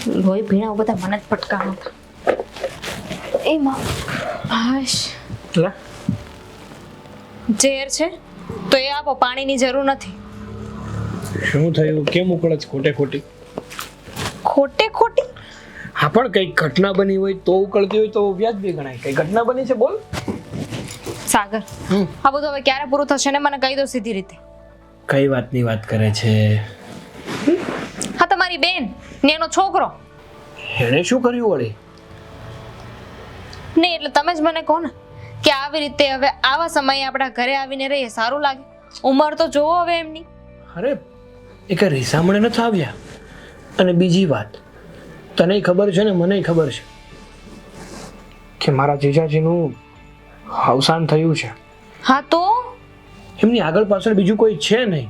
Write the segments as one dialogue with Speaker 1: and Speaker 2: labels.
Speaker 1: લોહી ભીણા બધા મને જ ફટકારો હતા. એમાં હાશ
Speaker 2: લા
Speaker 1: ઝેર છે તો એ આપો, પાણીની જરૂર નથી.
Speaker 2: શું થયું? કેમ ઉકળે ખોટે ખોટી?
Speaker 1: ખોટે ખોટી
Speaker 2: હા, પણ કઈ ઘટના બની હોય તો ઉકળતી હોય તો વ્યાજબી ગણાય. કઈ ઘટના બની છે બોલ.
Speaker 1: સાગર, આ બધું હવે ક્યારે પૂરું થશે ને મને કહી દો સીધી રીતે.
Speaker 2: કઈ વાતની વાત કરે છે?
Speaker 1: હા, તમારી બેન ને એનો છોકરો.
Speaker 2: એણે શું કર્યું વળી?
Speaker 1: નહીં એટલે તમે જ મને કહો ને કે આવી રીતે હવે આવા સમયે આપણા ઘરે આવીને રહીએ સારું લાગે? ઉંમર તો જોવો હવે એમની.
Speaker 2: અરે એ કઈ રીસામણે નથી આવ્યા. અને બીજી વાત, તને ખબર છે ને મને ખબર છે કે મારા જીજાજીનું અવસાન થયું છે.
Speaker 1: હા તો
Speaker 2: એમની આગળ પાછળ બીજું કોઈ છે નહીં.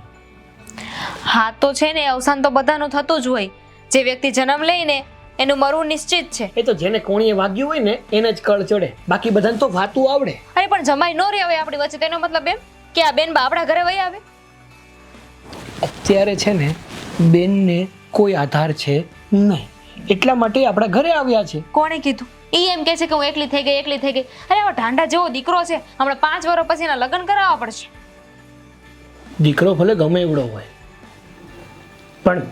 Speaker 1: હા તો છે ને, અવસાન તો બધાનું થતું જ હોય. જે વ્યક્તિ જન્મ લઈને એનું મરવું નિશ્ચિત છે.
Speaker 2: એ તો જેને કોણીએ વાગ્યું હોય ને એને જ કળ ચડે, બાકી બધાને તો વાતું આવડે.
Speaker 1: અરે પણ જમાઈ નો રહે હવે આપણી વચ્ચે, તેનો મતલબ એમ કે આ બેન આપણા ઘરે વહી આવે?
Speaker 2: અત્યારે છે ને બેનને કોઈ આધાર છે નહીં, એટલા માટે આપણા ઘરે આવ્યા છે.
Speaker 1: કોણે કીધું? ઈ એમ કહે છે કે હું એકલી થઈ ગઈ. અરે આવો ઢાંડા જેવો દીકરો છે, હમણાં 5 વર્ષ પછી એના લગ્ન કરાવવા પડશે.
Speaker 2: દીકરો ભલે ગમે એવડો હોય, પણ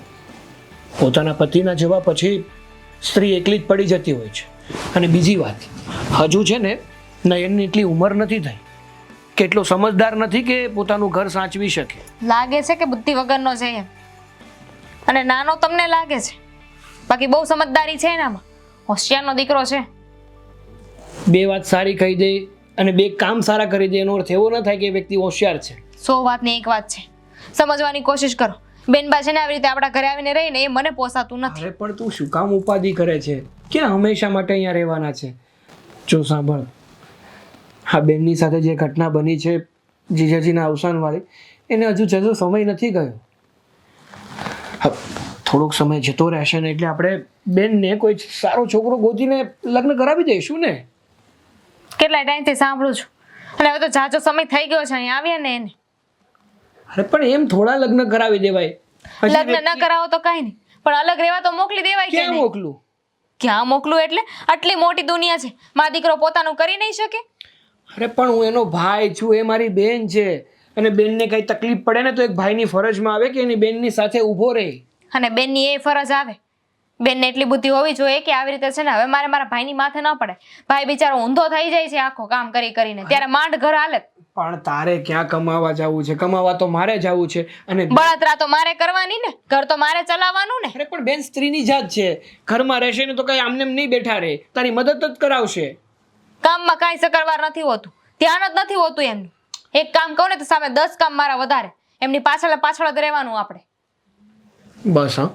Speaker 2: પોતાના પતિના જવા પછી સ્ત્રી એકલી જ પડી જતી હોય છે. અને બીજી વાત, હજુ છે ને નયનની એટલી ઉંમર નથી થઈ, કેટલો સમજદાર નથી કે પોતાનું ઘર સાચવી શકે.
Speaker 1: લાગે છે કે બુદ્ધિ વગરનો છે એમ, અને નાનો તમને લાગે છે, બાકી બહુ સમજદારી છે એનામાં. હોશિયારનો દીકરો છે.
Speaker 2: બે વાત સારી કહી દે અને બે કામ સારા કરી દે એનો અર્થ એવો ન થાય કે એ વ્યક્તિ હોશિયાર છે.
Speaker 1: 100 વાતની એક વાત છે, સમજવાની કોશિશ કરો. બેનબા છે ને આવી રીતે આપણા ઘરે આવીને રહીને એ મને પોસાતું નથી.
Speaker 2: અરે પણ તું શું કામ ઉપાધિ કરે છે કે હંમેશા માટે અહીંયા રહેવાના છે? જો સાંભળ, હા બેનની સાથે જે ઘટના બની છે જીજાજીના અવસાન વાળી, એને હજુ જતો સમય નથી ગયો. હા, થોડોક સમય જતો રહેશે ને એટલે આપણે બેનને કોઈ સારો છોકરો ગોતીને લગ્ન કરાવી દઈશું ને.
Speaker 1: કેટલા ટાઈમથી સાંભળું છું, અને હવે તો જાજો સમય થઈ ગયો છે અહીંયા આવ્યા ને એને.
Speaker 2: અરે પણ એમ થોડા લગ્ન કરાવી દેવાય?
Speaker 1: લગ્ન ન કરાવો તો કઈ નહીં, પણ અલગ રહેવા તો મોકલી દેવાય કે
Speaker 2: ક્યાં
Speaker 1: નહીં?
Speaker 2: મોકલું?
Speaker 1: ક્યાં મોકલું એટલે? આટલી મોટી દુનિયા છે, મારો દીકરો પોતાનું કરી નહીં શકે?
Speaker 2: અરે પણ હું એનો ભાઈ છું, એ મારી બેન છે, અને બેનને કઈ તકલીફ પડે ને તો એક ભાઈની ફરજમાં આવે કે એની બેનની સાથે ઊભો રહે.
Speaker 1: અને બેનની એ ફરજ આવે. બેનને એટલી બુદ્ધિ હોવી જોઈએ કે આવી રીતે છે ને હવે મારે મારા ભાઈની માથે ન પડે. ભાઈ બિચારો ઊંધો થઈ જાય છે આખો કામ કરી કરીને, ત્યારે માંડ ઘર હાલે.
Speaker 2: પણ તારે ક્યાં કમાવા જવું છે? કમાવા તો મારે જવું છે. અને
Speaker 1: બળતરા તો મારે કરવાની ને, ઘર તો મારે ચલાવવાનું ને.
Speaker 2: અરે પણ બેન સ્ત્રીની જાત છે, ઘરમાં રહેશે ને તો કઈ આમને એમ નહીં બેઠા રહે, તારી મદદ જ કરાવશે.
Speaker 1: કામમાં કાંઈ સકરવાર નથી હોતું, ધ્યાન જ નથી હોતું એમનું. એક કામ કહું ને તો સામે 10 કામ મારા વધારે. એમની પાછળ પાછળ જ રહેવાનું આપણે.
Speaker 2: બસ હા,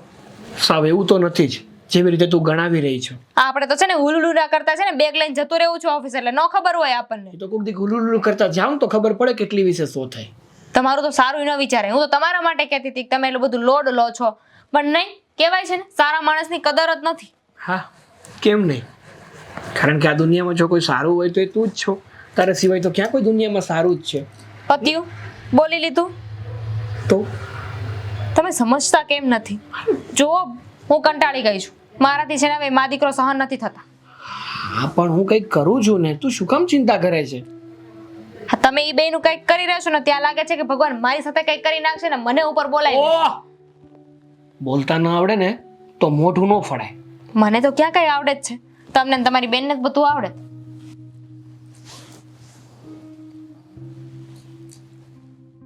Speaker 2: સાવ એવું તો નથી જ જેવી રીતે તું ગણાવી રહી છો.
Speaker 1: આપણે તો છે ને હુલુલુરા કરતા છે ને બેગ લઈને જતું રહેવું છે ઓફિસ, એટલે ન ખબર હોય આપણને.
Speaker 2: એ તો કોઈક દી ગુલુલુલુ કરતા જાવ તો ખબર પડે કેટલી વિશે શું થાય.
Speaker 1: તમારું તો સારું ન વિચારે. હું તો તમારા માટે કહેતી હતી કે તમે એટલું બધું લોડ લો છો, પણ નહીં, કહેવાય છે ને સારા માણસની કદર જ નથી.
Speaker 2: હા, કેમ નહીં? કારણ કે આ દુનિયામાં જો કોઈ સારું હોય તો એ તું જ છો. તારા સિવાય તો ક્યાં કોઈ દુનિયામાં સારું જ છે?
Speaker 1: પત્યું બોલી લીધું.
Speaker 2: તો
Speaker 1: તમે સમજતા કેમ નથી? જો હું કંટાળી ગઈ છું, મારાથી છે ને હવે મા દીકરો સહન નથી થતા.
Speaker 2: હા પણ હું કંઈક કરું છું ને, તું શું કામ ચિંતા કરે છે?
Speaker 1: હા, તમે એ બેનું કંઈક કરી રહ્યો છો ને ત્યાં લાગે છે કે ભગવાન મારી સાથે કંઈક કરી નાખશે ને મને ઉપર બોલાય.
Speaker 2: ઓહ! બોલતા ન આવડે ને તો મોઢું ન ફળાય.
Speaker 1: મને તો ક્યાં કઈ આવડે જ છે, તમને ને તમારી બેનને જ બધું આવડે.